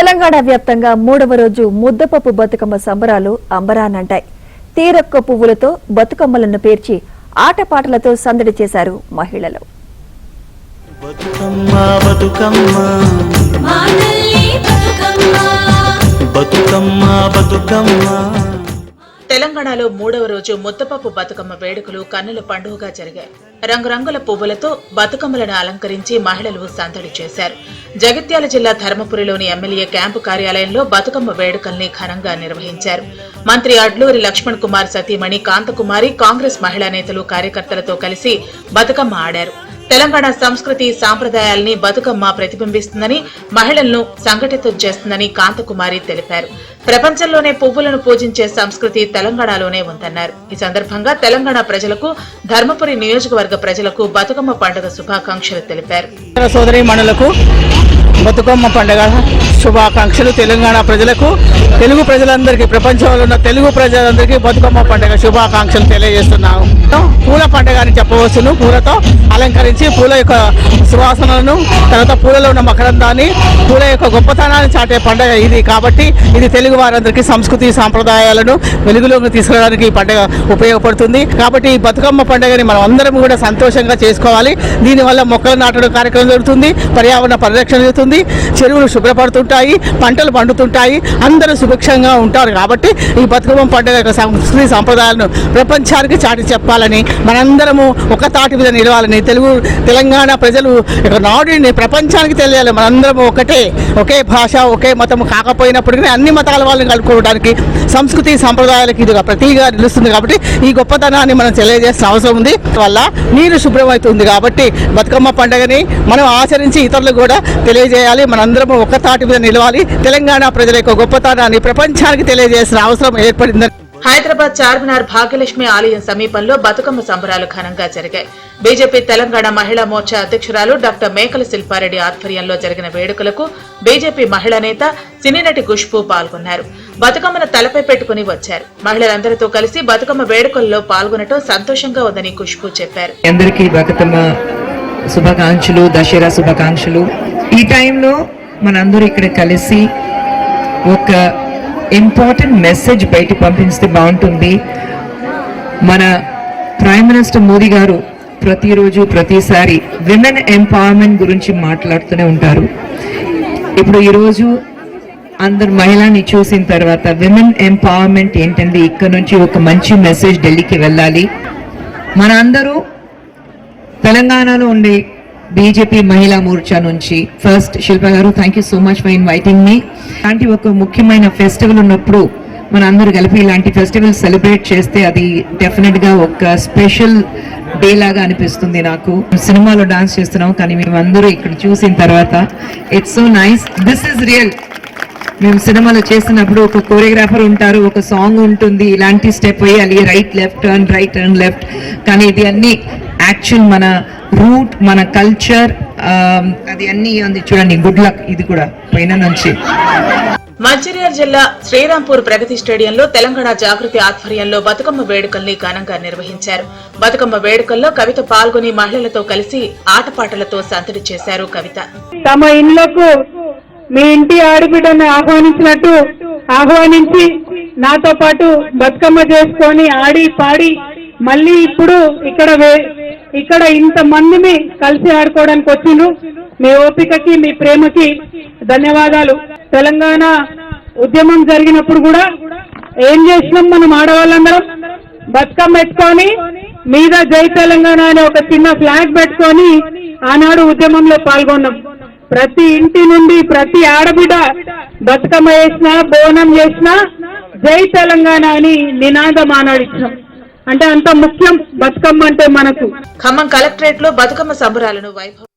తెలంగాణ వ్యాప్తంగా మూడవ రోజు ముద్దపప్పు బతుకమ్మ సంబరాలు అంబరానంటాయి. తీరొక్క పువ్వులతో బతుకమ్మలను పేర్చి ఆటపాటలతో సందడి చేశారు మహిళలు. తెలంగాణలో మూడవ రోజు ముద్దపప్పు బతుకమ్మ వేడుకలు కన్నుల పండుగగా జరిగాయి. రంగురంగుల పువ్వులతో బతుకమ్మలను అలంకరించి మహిళలు సందడి చేశారు. జగిత్యాల జిల్లా ధర్మపురిలోని ఎమ్మెల్యే క్యాంపు కార్యాలయంలో బతుకమ్మ వేడుకల్ని ఘనంగా నిర్వహించారు. మంత్రి అడ్లూరి లక్ష్మణ్ కుమార్ సతీమణి కాంతకుమారి కాంగ్రెస్ మహిళా నేతలు కార్యకర్తలతో కలిసి బతుకమ్మ ఆడారు. తెలంగాణ సంస్కృతి సాంప్రదాయాల్ని బతుకమ్మ ప్రతిబింబిస్తుందని, మహిళలను సంఘటితం చేస్తుందని కాంతకుమారి తెలిపారు. ప్రపంచంలోనే పువ్వులను పూజించే సంస్కృతి తెలంగాణలోనే ఉందన్నారు. ఈ సందర్భంగా తెలంగాణ ప్రజలకు, ధర్మపురి నియోజకవర్గ ప్రజలకు బతుకమ్మ పండుగ శుభాకాంక్షలు తెలిపారు. సోదరీమణులకు బతుకమ్మ పండుగ శుభాకాంక్షలు. తెలంగాణ ప్రజలకు, తెలుగు ప్రజలందరికీ, ప్రపంచంలో ఉన్న తెలుగు ప్రజలందరికీ బతుకమ్మ పండుగ శుభాకాంక్షలు తెలియజేస్తున్నాము. పూల పండుగ అని చెప్పవచ్చును. పూలతో అలంకరించి పూల యొక్క సువాసనలను, తర్వాత పూలలో ఉన్న మకరందాన్ని, పూల యొక్క గొప్పతనాన్ని చాటే పండుగ ఇది. కాబట్టి ఇది తెలుగు వారందరికీ సంస్కృతి సాంప్రదాయాలను వెలుగులోకి తీసుకురావడానికి ఈ పండుగ ఉపయోగపడుతుంది. కాబట్టి ఈ బతుకమ్మ పండుగని మనం అందరం కూడా సంతోషంగా చేసుకోవాలి. దీనివల్ల మొక్కలు నాటడం కార్యక్రమం జరుగుతుంది, పర్యావరణ పరిరక్షణ జరుగుతుంది, చెరువులు శుభ్రపడుతుంటాయి, పంటలు పండుతుంటాయి, అందరూ సుభిక్షంగా ఉంటారు. కాబట్టి ఈ బతుకమ్మ పండుగ యొక్క సంస్కృతి సాంప్రదాయాలను ప్రపంచానికి చాటి చెప్పాలని, మనందరము ఒక తాటి మీద నిలవాలని, తెలంగాణ ప్రజలు నాడుని ప్రపంచానికి తెలియాలి. మనందరము ఒకే భాష, ఒకే మతం కాకపోయినప్పటికీ అన్ని మతాల వాళ్ళని కలుపుకోవడానికి సంస్కృతి సాంప్రదాయాలకు ఇది ప్రతిగా నిలుస్తుంది. కాబట్టి ఈ గొప్పతనాన్ని మనం తెలియజేసిన అవసరం ఉంది. వల్ల నీరు శుభ్రమవుతుంది. కాబట్టి బతుకమ్మ పండుగని మనం ఆచరించి ఇతరులకు కూడా తెలియజేయాలి. మనందరము ఒక్క తాటి మీద నిలవాలి. తెలంగాణ ప్రజల యొక్క గొప్పతనాన్ని ప్రపంచానికి తెలియజేసిన అవసరం ఏర్పడిందని. హైదరాబాద్ చార్మినార్ భాగ్యలక్ష్మి ఆలయం సమీపంలో బతుకమ్మ సంబరాలు ఘనంగా జరిగాయి. బీజేపీ తెలంగాణ మహిళా మోర్చా అధ్యక్షురాలు డాక్టర్ మేకల శిల్పారెడ్డి ఆధ్వర్యంలో జరిగిన వేడుకలకు బీజేపీ మహిళా నేత సినీనటి ఖుష్బూ పాల్గొన్నారు. బతుకమ్మను తలపై పెట్టుకుని వచ్చారు. మహిళలందరితో కలిసి బతుకమ్మ వేడుకల్లో పాల్గొనడం సంతోషంగా ఉందని ఖుష్బూ చెప్పారు. అందరికీ బతుకమ్మ శుభాకాంక్షలు, దసరా శుభాకాంక్షలు. ఈ టైంలో మనందరూ ఇక్కడ కలిసి ఒక ఇంపార్టెంట్ మెసేజ్ బయట పంపిస్తే బాగుంటుంది. మన ప్రైమ్ మినిస్టర్ మోదీ గారు ప్రతిరోజు ప్రతిసారి విమెన్ ఎంపవర్మెంట్ గురించి మాట్లాడుతూనే ఉంటారు. ఇప్పుడు ఈరోజు అందరు మహిళని చూసిన తర్వాత విమెన్ ఎంపవర్మెంట్ ఏంటంటే ఇక్కడ నుంచి ఒక మంచి మెసేజ్ ఢిల్లీకి వెళ్ళాలి. మన అందరూ తెలంగాణలో ఉండే బీజేపీ మహిళా మోర్చా నుంచి ఫస్ట్ శిల్ప గారు, thank you so much for inviting మీ. ఇలాంటి ఒక ముఖ్యమైన ఫెస్టివల్ ఉన్నప్పుడు మన అందరూ కలిపి ఇలాంటి ఫెస్టివల్ సెలబ్రేట్ చేస్తే అది డెఫినెట్ గా ఒక స్పెషల్ డే లాగా అనిపిస్తుంది. నాకు సినిమాలో డాన్స్ చేస్తున్నాం, కానీ మేమందరూ ఇక్కడ చూసిన తర్వాత it's so nice. This is real. మేము సినిమాలో చేసినప్పుడు ఒక కోరియోగ్రాఫర్ ఉంటారు, ఒక సాంగ్ ఉంటుంది, ఇలాంటి స్టెప్ వేయాలి, right left turn, right turn left. కానీ ఇది అన్ని యాక్చువల్ మన రూట్, మన కల్చర్, అది అన్ని ఉంది. చూడండి, గుడ్ లక్. ఇది కూడా పైన నుంచి. మంచిర్యాల జిల్లా శ్రీరాంపూర్ ప్రగతి స్టేడియంలో తెలంగాణ జాగృతి ఆధ్వర్యంలో బతుకమ్మ వేడుకల్ని ఘనంగా నిర్వహించారు. బతుకమ్మ వేడుకల్లో కవిత పాల్గొని మహిళలతో కలిసి ఆటపాటలతో సందడి చేశారు. కవిత తమ ఇళ్లకు మీ ఇంటి ఆడబిడ్డను ఆహ్వానించి నాతో పాటు బతుకమ్మ చేసుకొని ఆడి పాడి మళ్ళీ ఇప్పుడు ఇక్కడ ఇంత మందిని కలిసి ఆడుకోవడానికి వచ్చిండ్రు. మీ ఓపికకి, మీ ప్రేమకి ధన్యవాదాలు. తెలంగాణ ఉద్యమం జరిగినప్పుడు కూడా ఏం చేసినాం మనం ఆడవాళ్ళందరం? బతుకమ్మ పెట్టుకొని మీద జై తెలంగాణ అనే ఒక చిన్న ఫ్లాగ్ పెట్టుకొని ఆనాడు ఉద్యమంలో పాల్గొన్నాం. ప్రతి ఇంటి నుండి ప్రతి ఆడబిడ్డ బతుకమ్మ చేసినా, బోనం చేసినా జై తెలంగాణ అని నినాదం ఆనాడిచ్చినాం. అంటే అంత ముఖ్యం బతుకమ్మ అంటే మనకు. ఖమ్మం కలెక్టరేట్ లో బతుకమ్మ సంబరాలను వైభవం